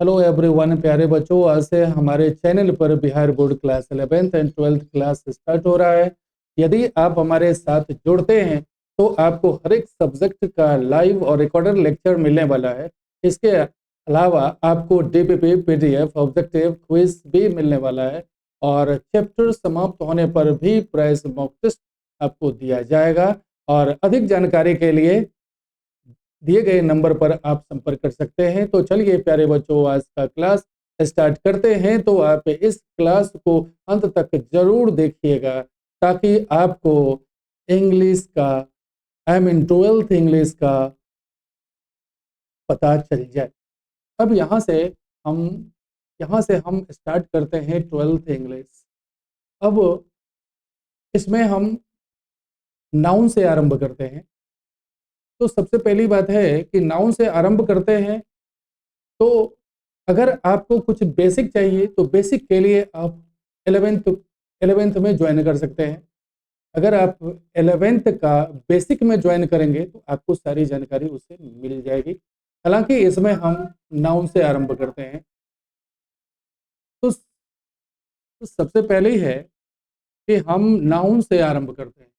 Hello everyone, प्यारे बच्चों, आज से हमारे चैनल पर Bihar board class 11th and 12th class start हो रहा है। यदि आप हमारे साथ जुड़ते हैं तो आपको हर एक सब्जेक्ट का लाइव और रिकॉर्डेड लेक्चर मिलने वाला है। इसके अलावा आपको डीपीपी, पीडीएफ, ऑब्जेक्टिव, क्विज भी मिलने वाला है और चैप्टर समाप्त होने पर भी प्राइस मॉक टेस्ट आपको दिया जाएगा। और अधिक जानकारी के लिए दिए गए नंबर पर आप संपर्क कर सकते हैं। तो चलिए प्यारे बच्चों, आज का क्लास स्टार्ट करते हैं। तो आप इस क्लास को अंत तक जरूर देखिएगा ताकि आपको इंग्लिश का, आई मीन 12th इंग्लिश का पता चल जाए। अब हम यहाँ से हम स्टार्ट करते हैं 12th इंग्लिश। अब इसमें हम नाउन से आरंभ करते हैं। तो सबसे पहली बात है कि नाउन से आरंभ करते हैं तो अगर आपको कुछ बेसिक चाहिए तो बेसिक के लिए आप 11th में ज्वाइन कर सकते हैं। अगर आप 11th का बेसिक में ज्वाइन करेंगे तो आपको सारी जानकारी उससे मिल जाएगी। हालांकि इसमें हम नाउन से आरंभ करते हैं। तो सबसे पहले है कि हम नाउन से आरंभ करते हैं।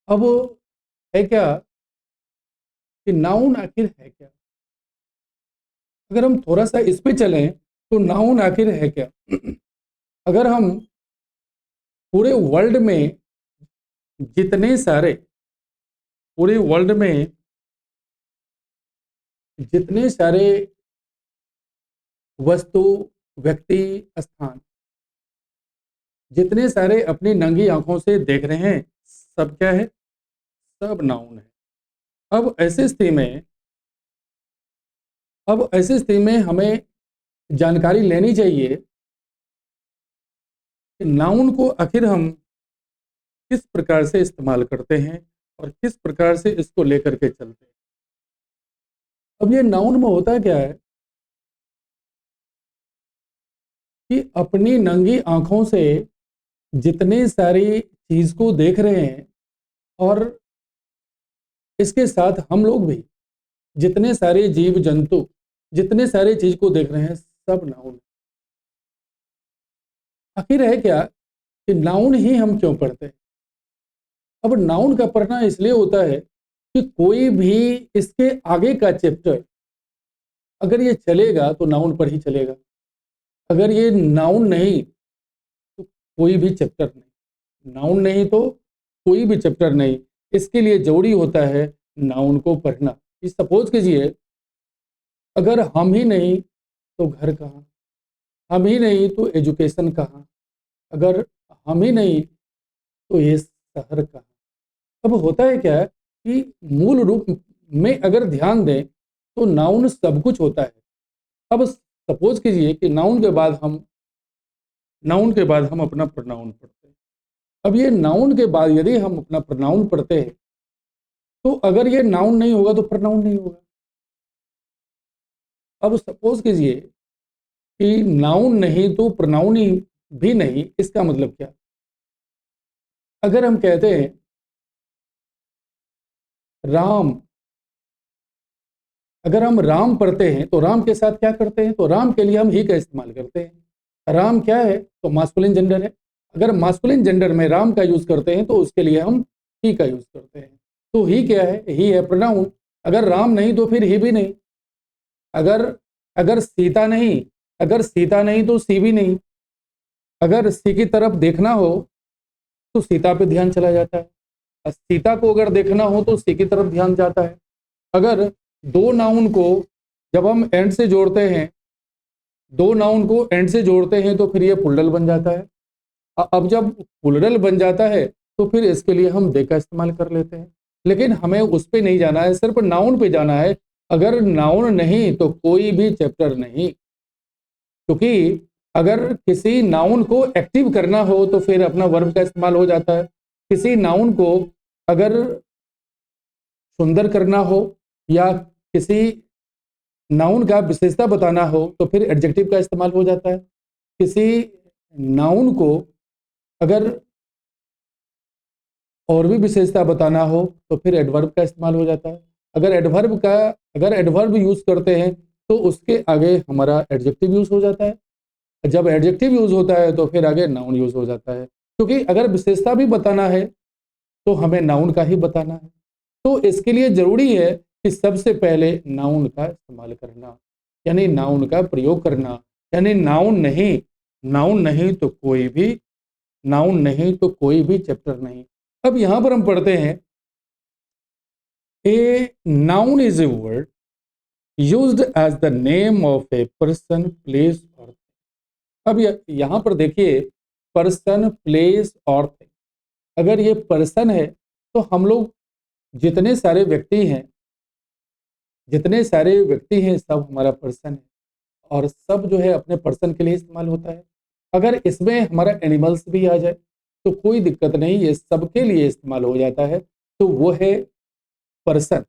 अब है क्या कि नाउन आखिर है क्या? अगर हम थोड़ा सा इस पे चलें तो नाउन आखिर है क्या? अगर हम पूरे वर्ल्ड में जितने सारे पूरे वर्ल्ड में जितने सारे वस्तु, व्यक्ति, स्थान, जितने सारे अपनी नंगी आंखों से देख रहे हैं, सब क्या है? सब नाउन है। अब ऐसी स्थिति में हमें जानकारी लेनी चाहिए कि नाउन को आखिर हम किस प्रकार से इस्तेमाल करते हैं और किस प्रकार से इसको लेकर के चलते हैं। अब ये नाउन में होता क्या है कि अपनी नंगी आंखों से जितनी सारी चीज को देख रहे हैं और इसके साथ हम लोग भी जितने सारे जीव जंतु जितने सारे चीज को देख रहे हैं, सब नाउन। आखिर है क्या कि नाउन ही हम क्यों पढ़ते हैं? अब नाउन का पढ़ना इसलिए होता है कि कोई भी इसके आगे का चैप्टर अगर ये चलेगा तो नाउन पर ही चलेगा। अगर ये नाउन नहीं तो कोई भी चैप्टर नहीं, नाउन नहीं तो कोई भी चैप्टर नहीं। इसके लिए जरूरी होता है नाउन को पढ़ना। सपोज कीजिए, अगर हम ही नहीं तो घर कहाँ, हम ही नहीं तो एजुकेशन कहाँ, अगर हम ही नहीं तो ये शहर कहाँ। अब होता है क्या कि मूल रूप में अगर ध्यान दें तो नाउन सब कुछ होता है। अब सपोज कीजिए कि नाउन के बाद हम अपना प्रोनाउन पढ़ते हैं। अब ये नाउन के बाद यदि हम अपना प्रोनाउन पढ़ते हैं तो अगर ये नाउन नहीं होगा तो प्रोनाउन नहीं होगा। अब सपोज कीजिए कि नाउन नहीं तो प्रोनाउन ही भी नहीं, इसका मतलब क्या? अगर हम कहते हैं राम, अगर हम राम पढ़ते हैं तो राम के साथ क्या करते हैं? तो राम के लिए हम ही का इस्तेमाल करते हैं। राम क्या है? तो मास्कुलिन जेंडर है। अगर मास्कुलिन जेंडर में राम का यूज करते हैं तो उसके लिए हम ही का यूज करते हैं। तो ही क्या है? ही है प्रोनाउन। अगर राम नहीं तो फिर ही भी नहीं। अगर अगर सीता नहीं अगर सीता नहीं तो सी भी नहीं। अगर सी की तरफ देखना हो तो सीता पे ध्यान चला जाता है, और सीता को अगर देखना हो तो सी की तरफ ध्यान जाता है। अगर दो नाउन को जब हम एंड से जोड़ते हैं दो नाउन को एंड से जोड़ते हैं तो फिर ये प्लूरल बन जाता है। अब जब प्लूरल बन जाता है तो फिर इसके लिए हम दे का इस्तेमाल कर लेते हैं। लेकिन हमें उस पे नहीं जाना है, सिर्फ नाउन पे जाना है। अगर नाउन नहीं तो कोई भी चैप्टर नहीं। क्योंकि अगर किसी नाउन को एक्टिव करना हो तो फिर अपना वर्ब का इस्तेमाल हो जाता है। किसी नाउन को अगर सुंदर करना हो या किसी नाउन का विशेषता बताना हो तो फिर एडजेक्टिव का इस्तेमाल हो जाता है। किसी नाउन को अगर और भी विशेषता बताना हो तो फिर एडवर्ब का इस्तेमाल हो जाता है। अगर एडवर्ब यूज करते हैं तो उसके आगे हमारा एडजेक्टिव यूज हो जाता है। जब एडजेक्टिव यूज होता है तो फिर आगे नाउन यूज हो जाता है, क्योंकि अगर विशेषता भी बताना है तो हमें नाउन का ही बताना है। तो इसके लिए जरूरी है कि सबसे पहले नाउन का इस्तेमाल करना, यानी नाउन का प्रयोग करना, यानी नाउन नहीं तो कोई भी चैप्टर नहीं। अब यहां पर हम पढ़ते हैं, a noun is a word used as the name of a person, place और। अब यहां पर देखिए, पर्सन, प्लेस और थिंग। अगर ये पर्सन है तो हम लोग जितने सारे व्यक्ति हैं सब हमारा पर्सन है, और सब जो है अपने पर्सन के लिए इस्तेमाल होता है। अगर इसमें हमारा एनिमल्स भी आ जाए तो कोई दिक्कत नहीं, ये सबके लिए इस्तेमाल हो जाता है, तो वो है पर्सन।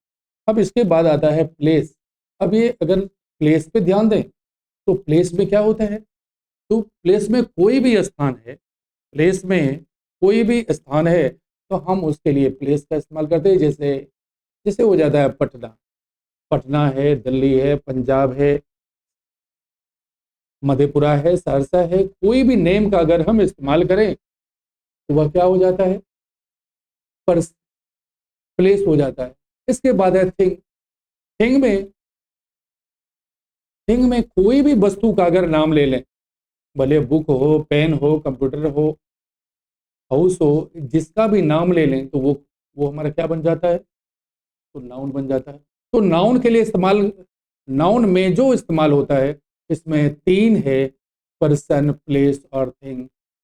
अब इसके बाद आता है प्लेस। अब ये अगर प्लेस पे ध्यान दें तो प्लेस में क्या होता है, तो प्लेस में कोई भी स्थान है, प्लेस में कोई भी स्थान है तो हम उसके लिए प्लेस का इस्तेमाल करते हैं। जैसे जैसे हो जाता है पटना, पटना है, दिल्ली है, पंजाब है, मधेपुरा है, सहरसा है, कोई भी नेम का अगर हम इस्तेमाल करें तो वह क्या हो जाता है, पर प्लेस हो जाता है। इसके बाद है थिंग। थिंग में थिंग में कोई भी वस्तु का अगर नाम ले लें, भले बुक हो, पेन हो, कंप्यूटर हो, हाउस हो, जिसका भी नाम ले लें तो वो हमारा क्या बन जाता है, तो नाउन बन जाता है। तो नाउन के लिए इस्तेमाल, नाउन में जो इस्तेमाल होता है इसमें तीन है, पर्सन, प्लेस और थिंग।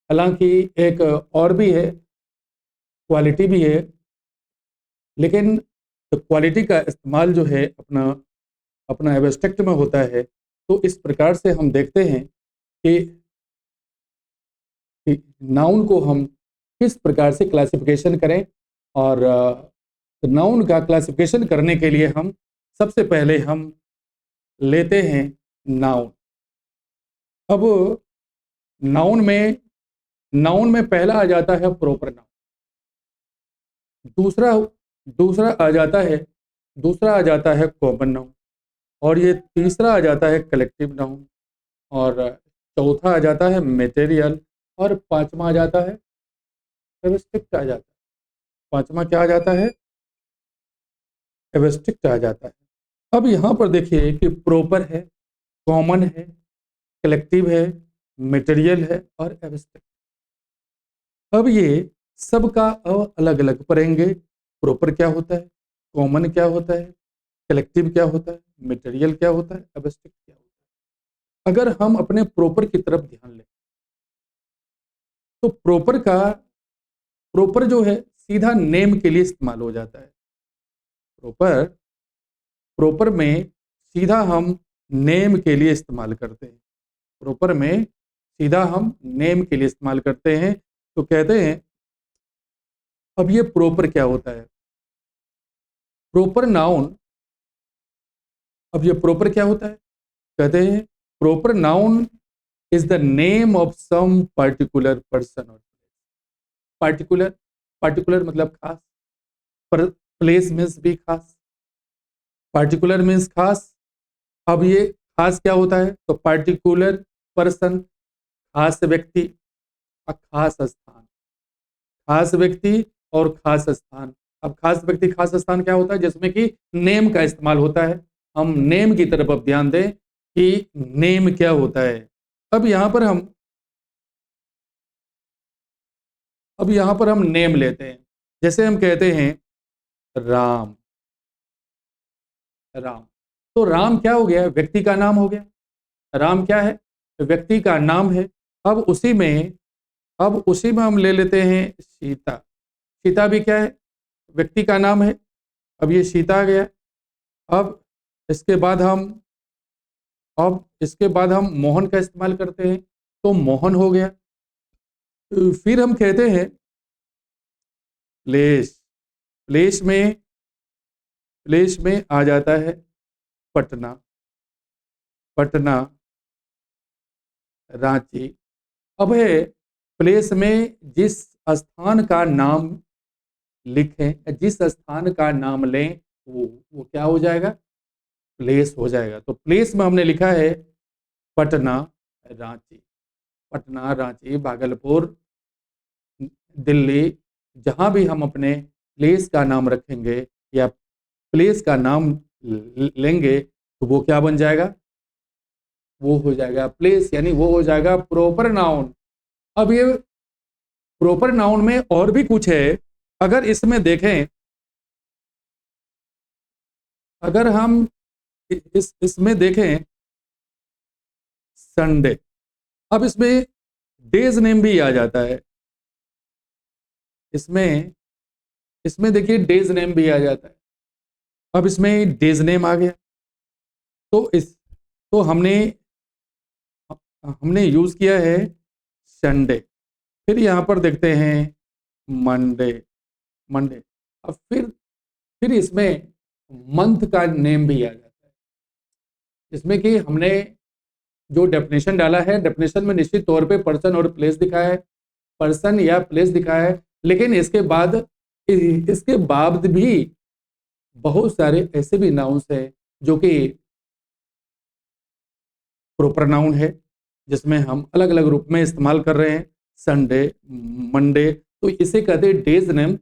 हालांकि एक और भी है, क्वालिटी भी है, लेकिन तो क्वालिटी का इस्तेमाल जो है अपना अपना एब्स्ट्रैक्ट में होता है। तो इस प्रकार से हम देखते हैं कि नाउन को हम किस प्रकार से क्लासिफिकेशन करें, और नाउन का क्लासिफिकेशन करने के लिए हम सबसे पहले हम लेते हैं नाउन। अब नाउन में पहला आ जाता है प्रॉपर नाउन, दूसरा दूसरा आ जाता है दूसरा आ जाता है कॉमन नाउन, और ये तीसरा आ जाता है कलेक्टिव नाउन, और चौथा आ जाता है मटेरियल, और पांचवा आ जाता है एब्स्ट्रैक्ट आ जाता है। पांचवा क्या आ जाता है, एब्स्ट्रैक्ट आ जाता है। अब यहाँ पर देखिए कि प्रॉपर है, कॉमन है, कलेक्टिव है, मटेरियल है और एब्स्ट्रैक्ट। अब ये सबका अलग अलग पढ़ेंगे। प्रॉपर क्या होता है, कॉमन क्या होता है, कलेक्टिव क्या होता है, मटेरियल क्या होता है, एब्स्ट्रैक्ट क्या होता है। अगर हम अपने प्रॉपर की तरफ ध्यान लें तो प्रॉपर जो है सीधा नेम के लिए इस्तेमाल हो जाता है। प्रॉपर प्रॉपर में सीधा हम नेम के लिए इस्तेमाल करते हैं। प्रॉपर में सीधा हम नेम के लिए इस्तेमाल करते हैं। तो कहते हैं, अब ये प्रॉपर क्या होता है, प्रॉपर नाउन। अब ये प्रॉपर क्या होता है, कहते हैं proper noun is the name of some particular person और पार्टिकुलर। पार्टिकुलर मतलब खास, पर प्लेस मीन्स भी खास, पार्टिकुलर मीन्स खास। अब ये खास क्या होता है, तो पार्टिकुलर पर्सन, खास व्यक्ति, और खास स्थान। खास व्यक्ति और खास स्थान। अब खास व्यक्ति खास स्थान क्या होता है, जिसमें कि नेम का इस्तेमाल होता है। हम नेम की तरफ अब ध्यान दें कि नेम क्या होता है। अब यहां पर हम अब यहां पर हम नेम लेते हैं। जैसे हम कहते हैं राम। राम, तो राम क्या हो गया, व्यक्ति का नाम हो गया। राम क्या है, व्यक्ति का नाम है। अब उसी में हम ले लेते हैं सीता। सीता भी क्या है, व्यक्ति का नाम है। अब ये सीता आ गया। अब इसके बाद हम मोहन का इस्तेमाल करते हैं, तो मोहन हो गया। फिर हम कहते हैं प्लेस। प्लेस में प्लेस में आ जाता है पटना। पटना, रांची। अब है प्लेस में जिस स्थान का नाम लिखें, जिस स्थान का नाम लें, वो क्या हो जाएगा, प्लेस हो जाएगा। तो प्लेस में हमने लिखा है पटना, रांची। पटना, रांची, भागलपुर, दिल्ली, जहां भी हम अपने प्लेस का नाम रखेंगे या प्लेस का नाम लेंगे तो वो क्या बन जाएगा? वो हो जाएगा प्लेस, यानी वो हो जाएगा प्रॉपर नाउन। अब ये प्रॉपर नाउन में और भी कुछ है। अगर इसमें देखें, अगर हम इसमें देखें संडे, अब इसमें डेज नेम भी आ जाता है। इसमें इसमें देखिए डेज नेम भी आ जाता है। अब इसमें डेज नेम आ गया तो तो हमने हमने यूज किया है संडे। फिर यहां पर देखते हैं मंडे, मंडे। अब फिर इसमें मंथ का नेम भी आ जाता है। इसमें कि हमने जो डेफिनेशन डाला है, डेफिनेशन में निश्चित तौर पे पर्सन और प्लेस दिखाया है, पर्सन या प्लेस दिखाया है, लेकिन इसके बाद भी बहुत सारे ऐसे भी नाउन्स हैं जो कि प्रॉपर नाउन है, जिसमें हम अलग अलग रूप में इस्तेमाल कर रहे हैं। संडे, मंडे, तो इसे कहते हैं डेज नेम,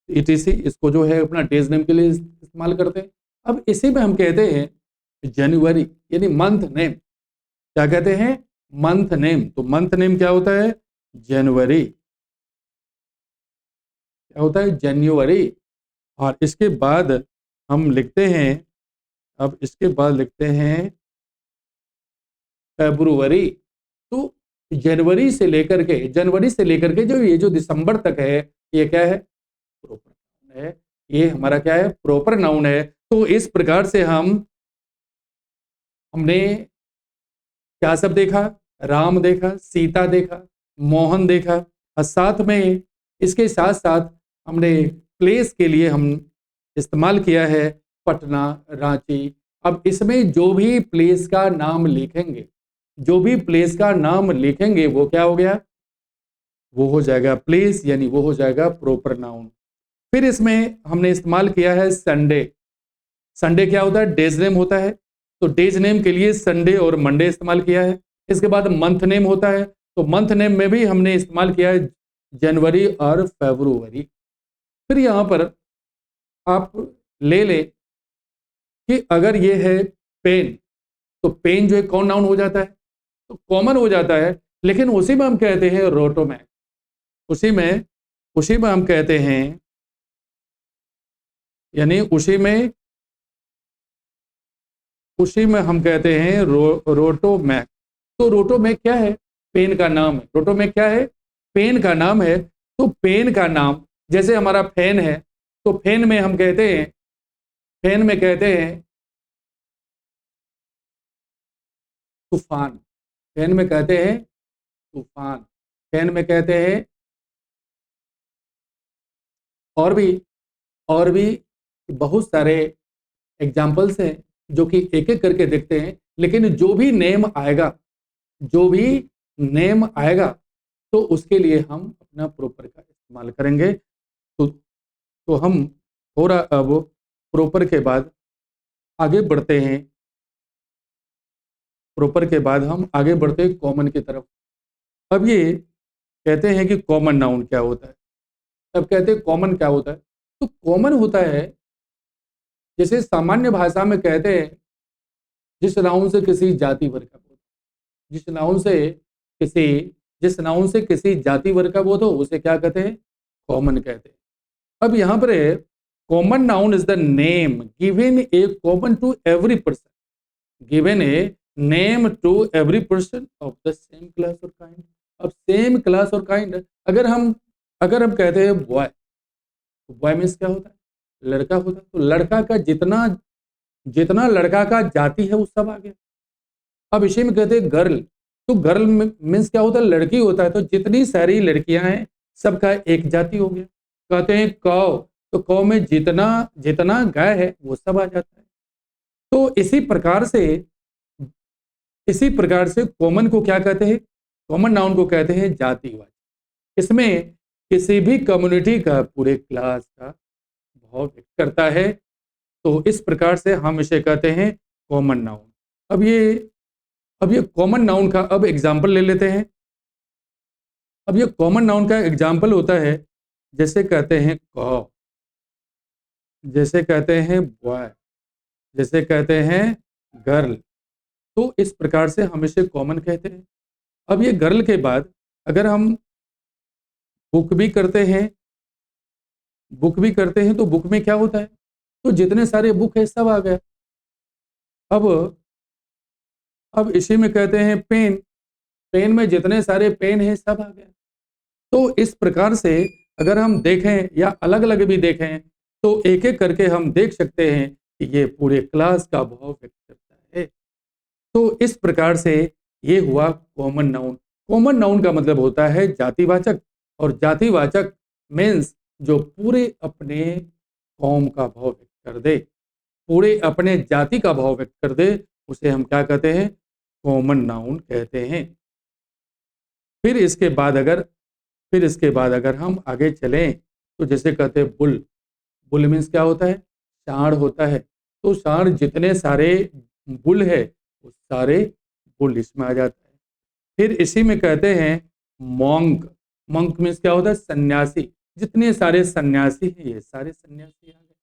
ईटीसी। इसको जो है अपना डेज नेम के लिए इस्तेमाल करते हैं। अब इसी में हम कहते हैं जनवरी, यानी मंथ नेम। क्या कहते हैं? Month name. तो मंथ नेम क्या होता है? जनवरी। क्या होता है? जनवरी। और इसके बाद हम लिखते हैं, अब इसके बाद लिखते हैं फरवरी। तो जनवरी से लेकर के जो ये जो दिसंबर तक है, ये क्या है? प्रॉपर नाउन है। ये हमारा क्या है? प्रॉपर नाउन है। तो इस प्रकार से हमने क्या सब देखा? राम देखा, सीता देखा, मोहन देखा, और साथ में इसके साथ साथ हमने प्लेस के लिए हम इस्तेमाल किया है पटना, रांची। अब इसमें जो भी प्लेस का नाम लिखेंगे, जो भी प्लेस का नाम लिखेंगे वो क्या हो गया? वो हो जाएगा प्लेस, यानी वो हो जाएगा प्रॉपर नाउन। फिर इसमें हमने इस्तेमाल किया है संडे। संडे क्या होता है? डेज नेम होता है। तो डेज नेम के लिए संडे और मंडे इस्तेमाल किया है। इसके बाद मंथ नेम होता है, तो मंथ नेम में भी हमने इस्तेमाल किया है जनवरी और फरवरी। फिर यहां पर आप ले ले कि अगर ये है पेन, तो पेन जो है कौन नाउन हो जाता है? तो कॉमन हो जाता है। लेकिन उसी में हम कहते हैं रोटोमैक। उसी में हम कहते हैं, यानी उसी में हम कहते हैं रोटोमैक। तो रोटोमैक क्या है? पेन का नाम है। रोटोमैक क्या है? पेन का नाम है। तो पेन का नाम, जैसे हमारा फैन है, तो फैन में हम कहते हैं, फैन में कहते हैं तूफान। फैन में कहते हैं तूफान। फैन में कहते हैं और भी बहुत सारे एग्जाम्पल्स हैं जो कि एक एक करके देखते हैं। लेकिन जो भी नेम आएगा तो उसके लिए हम अपना प्रॉपर का इस्तेमाल करेंगे। तो हम थोड़ा अब प्रॉपर के बाद आगे बढ़ते हैं। प्रॉपर के बाद हम आगे बढ़ते हैं कॉमन की तरफ। अब ये कहते हैं कि कॉमन नाउन क्या होता है। अब कहते हैं कॉमन क्या होता है। तो कॉमन होता है, जैसे सामान्य भाषा में कहते हैं, जिस नाउन से किसी जाति वर्ग का बोध, जिस नाउन से किसी जिस नाउन से किसी जाति वर्ग का बोध हो, उसे क्या कहते हैं? कॉमन कहते हैं। अब यहाँ पर common noun is the name given a common to every person, given a name to every person of the same class और काइंड। अब सेम क्लास और काइंड, अगर हम कहते हैं बॉय, तो बॉय मीन्स क्या होता है? लड़का होता है। तो लड़का का जितना जितना लड़का का जाति है वो सब आ गया। अब इसी में कहते हैं गर्ल, तो गर्ल मीन्स क्या होता है? लड़की होता है। तो जितनी सारी लड़कियां हैं सबका एक जाति हो गया। कहते हैं कौ, तो कौ में जितना जितना गाय है वो सब आ जाता है। तो इसी प्रकार से कॉमन को क्या कहते हैं? कॉमन नाउन को कहते हैं जातिवाचक। इसमें किसी भी कम्युनिटी का, पूरे क्लास का भाव व्यक्त करता है। तो इस प्रकार से हम इसे कहते हैं कॉमन नाउन। अब ये कॉमन नाउन का अब एग्जाम्पल ले लेते हैं। अब ये कॉमन नाउन का एग्जाम्पल होता है, जैसे कहते हैं कॉ, जैसे कहते हैं बॉय, जैसे कहते हैं गर्ल। तो इस प्रकार से हम इसे कॉमन कहते हैं। अब ये गर्ल के बाद अगर हम बुक भी करते हैं, बुक भी करते हैं तो बुक में क्या होता है, तो जितने सारे बुक है सब आ गया। अब इसी में कहते हैं पेन, पेन में जितने सारे पेन है सब आ गया। तो इस प्रकार से अगर हम देखें या अलग अलग भी देखें तो एक एक करके हम देख सकते हैं कि ये पूरे क्लास का भाव व्यक्त करता है। तो इस प्रकार से ये हुआ कॉमन नाउन। कॉमन नाउन का मतलब होता है जातिवाचक, और जातिवाचक मीन्स जो पूरे अपने कौम का भाव व्यक्त कर दे, पूरे अपने जाति का भाव व्यक्त कर दे, उसे हम क्या कहते हैं, कॉमन नाउन कहते हैं। फिर इसके बाद अगर हम आगे चलें तो जैसे कहते हैं बुल, बुल मीन्स क्या होता है, सांड होता है। तो सांड जितने सारे बुल है वो सारे बुल इसमें आ जाता है। फिर इसी में कहते हैं मॉन्क, मॉन्क मीन्स क्या होता है, सन्यासी। जितने सारे सन्यासी हैं ये सारे सन्यासी आ गए।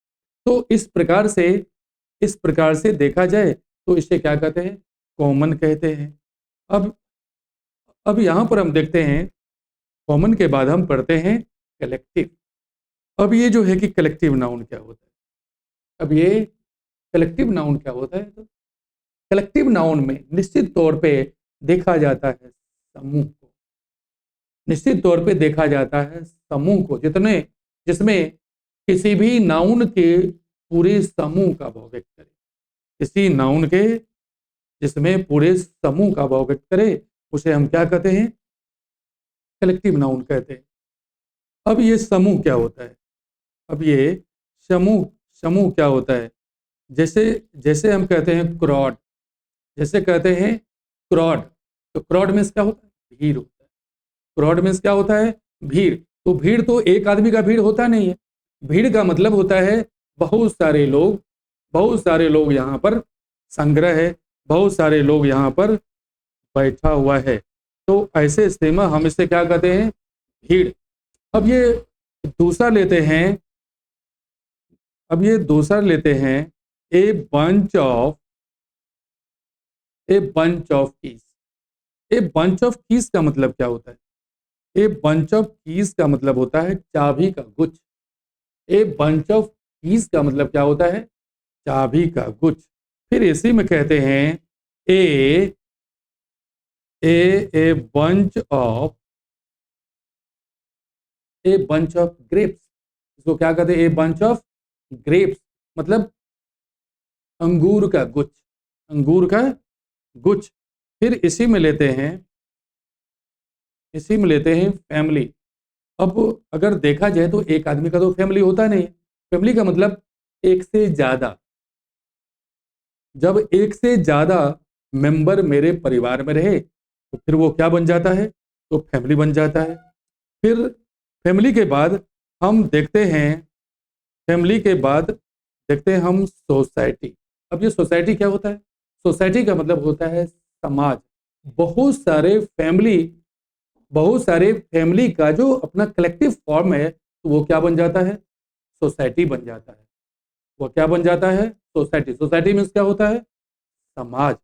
तो इस प्रकार से देखा जाए तो इसे क्या कहते हैं, कॉमन कहते हैं। अब यहाँ पर हम देखते हैं कॉमन के बाद हम पढ़ते हैं कलेक्टिव। अब ये जो है कि कलेक्टिव नाउन क्या होता है, अब ये कलेक्टिव नाउन क्या होता है, तो कलेक्टिव नाउन में निश्चित तौर पे देखा जाता है समूह को, निश्चित तौर पे देखा जाता है समूह को, जिसमें किसी भी नाउन के पूरे समूह का भाव व्यक्त करे, किसी नाउन के जिसमें पूरे समूह का भाव व्यक्त करे उसे हम क्या कहते हैं, कलेक्टिव नाउन कहते हैं। अब ये समूह क्या होता है, अब ये समूह समूह क्या होता है, जैसे जैसे हम कहते हैं क्रॉड, जैसे कहते हैं क्रॉड, तो क्रॉड मीन्स क्या होता है, भीड़ होता है। क्रॉड मीन्स क्या होता है, भीड़। तो भीड़ तो एक आदमी का भीड़ होता नहीं है, भीड़ का मतलब होता है बहुत सारे लोग, बहुत सारे लोग यहाँ पर संग्रह है, बहुत सारे लोग यहाँ पर बैठा हुआ है। तो ऐसे स्थिति में हम इसे क्या कहते हैं, भीड़। अब ये दूसरा लेते हैं, a bunch of keys. A bunch of keys का मतलब क्या होता है, ए बंच ऑफ कीज का मतलब होता है चाबी का गुच्छ। ए बंच ऑफ कीज का मतलब क्या होता है, चाबी का गुच्छ। फिर इसी में कहते हैं ए बंच ऑफ ग्रेप्स। इसको क्या कहते हैं, ए बंच ऑफ ग्रेप्स मतलब अंगूर का गुच्छ, अंगूर का गुच्छ। फिर इसी में लेते हैं फैमिली। अब अगर देखा जाए तो एक आदमी का तो फैमिली होता नहीं है, फैमिली का मतलब एक से ज्यादा। जब एक से ज्यादा मेंबर मेरे परिवार में रहे तो फिर वो क्या बन जाता है, तो फैमिली बन जाता है। फिर फैमिली के बाद हम देखते हैं, फैमिली के बाद देखते हैं हम सोसाइटी। अब ये सोसाइटी क्या होता है, सोसाइटी का मतलब होता है समाज। बहुत सारे फैमिली का जो अपना कलेक्टिव फॉर्म है तो वो क्या बन जाता है, सोसाइटी बन जाता है। वो क्या बन जाता है, सोसाइटी। सोसाइटी मीन्स क्या होता है, समाज।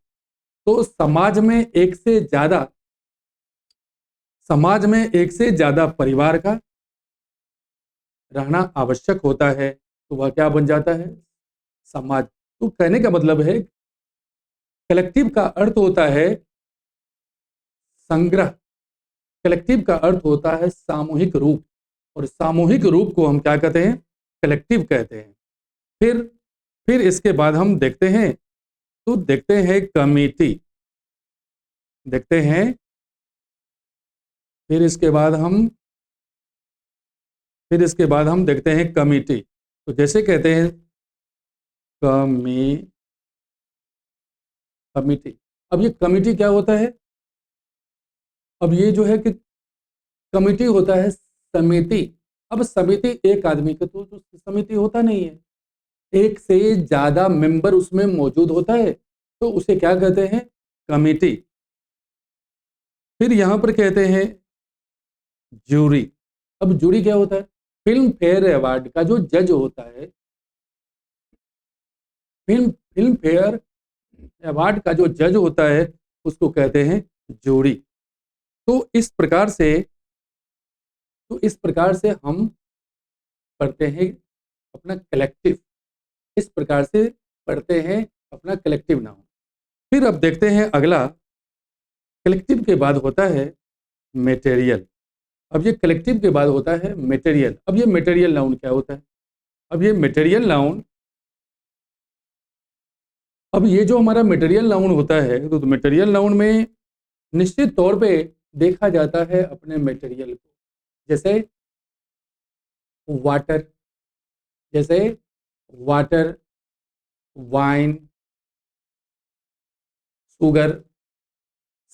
तो समाज में एक से ज्यादा परिवार का रहना आवश्यक होता है, तो वह क्या बन जाता है, समाज। तो कहने का मतलब है कलेक्टिव का अर्थ होता है संग्रह, कलेक्टिव का अर्थ होता है सामूहिक रूप, और सामूहिक रूप को हम क्या कहते हैं, कलेक्टिव कहते हैं। फिर इसके बाद हम देखते हैं कमेटी, देखते हैं। फिर इसके बाद हम देखते हैं कमेटी। तो जैसे कहते हैं कमेटी। अब ये कमेटी क्या होता है, अब ये जो है कि कमेटी होता है समिति। अब समिति एक आदमी का तो समिति होता नहीं है, एक से ज्यादा मेंबर उसमें मौजूद होता है तो उसे क्या कहते हैं? कमिटी। फिर यहां पर कहते हैं जूरी। अब जूरी क्या होता है? फिल्म फेयर अवार्ड का जो जज होता है, फिल्म फेयर अवार्ड का जो जज होता है, उसको कहते हैं जूरी। तो इस प्रकार से हम पढ़ते हैं अपना कलेक्टिव, इस प्रकार से पढ़ते हैं अपना कलेक्टिव नाउन। फिर अब देखते हैं अगला, कलेक्टिव के बाद होता है मटेरियल। अब ये कलेक्टिव के बाद होता है मटेरियल। अब ये मटेरियल नाउन क्या होता है? अब ये मटेरियल नाउन, अब ये जो हमारा मटेरियल नाउन होता है, तो मटेरियल नाउन में निश्चित तौर पे देखा जाता है अपने मटेरियल को, जैसे वाटर, जैसे वाटर, वाइन, शुगर,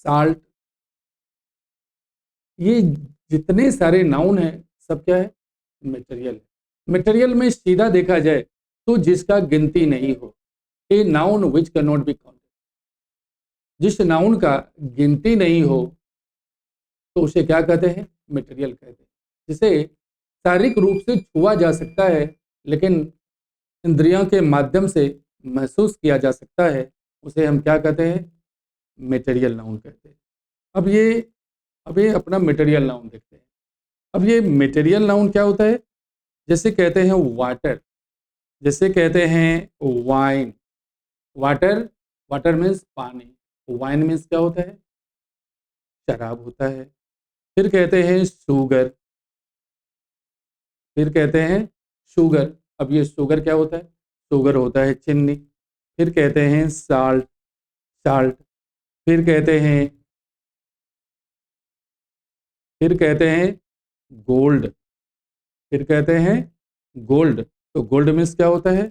साल्ट, ये जितने सारे नाउन हैं सब क्या है? मटेरियल है। मटेरियल में सीधा देखा जाए तो जिसका गिनती नहीं हो, a noun which can not be counted, जिस नाउन का गिनती नहीं हो तो उसे क्या कहते हैं? मटेरियल कहते हैं। जिसे शारीरिक रूप से छुआ जा सकता है लेकिन इंद्रियों के माध्यम से महसूस किया जा सकता है, उसे हम क्या कहते हैं? मटेरियल नाउन कहते हैं। अब ये अपना मटेरियल नाउन देखते हैं। अब ये मटेरियल नाउन क्या होता है? जैसे कहते हैं वाटर, जैसे कहते हैं वाइन। वाटर, वाटर मीन्स पानी, वाइन मीन्स क्या होता है? शराब होता है। फिर कहते हैं शुगर, फिर कहते हैं शुगर। अब ये शुगर क्या होता है? शुगर होता है चीनी। फिर कहते हैं साल्ट, साल्ट। फिर कहते हैं फिर कहते हैं गोल्ड, फिर कहते हैं गोल्ड। तो गोल्ड मीन्स क्या होता है?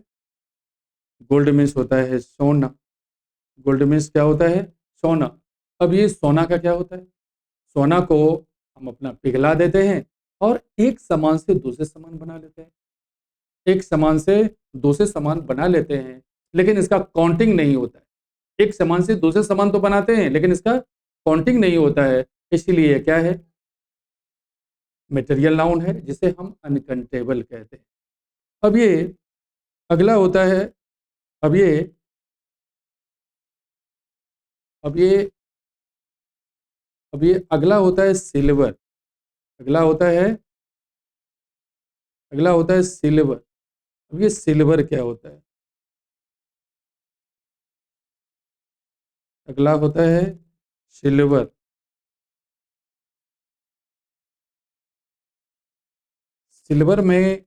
गोल्ड मीन्स होता है सोना। गोल्ड मीन्स क्या होता है? सोना। अब ये सोना का क्या होता है? सोना को हम अपना पिघला देते हैं और एक सामान से दूसरे सामान बना लेते हैं, एक सामान से दूसरे सामान बना लेते हैं, लेकिन इसका काउंटिंग नहीं होता है। एक सामान से दूसरे सामान तो बनाते हैं लेकिन इसका काउंटिंग नहीं होता है, इसीलिए ये क्या है? मटेरियल नाउन है, जिसे हम अनकंटेबल कहते हैं। अब ये अगला होता है, अब ये अब ये अब ये अगला होता है सिल्वर। अगला होता है अगला होता है सिल्वर। अब ये सिल्वर क्या होता है? अगला होता है सिल्वर। सिल्वर में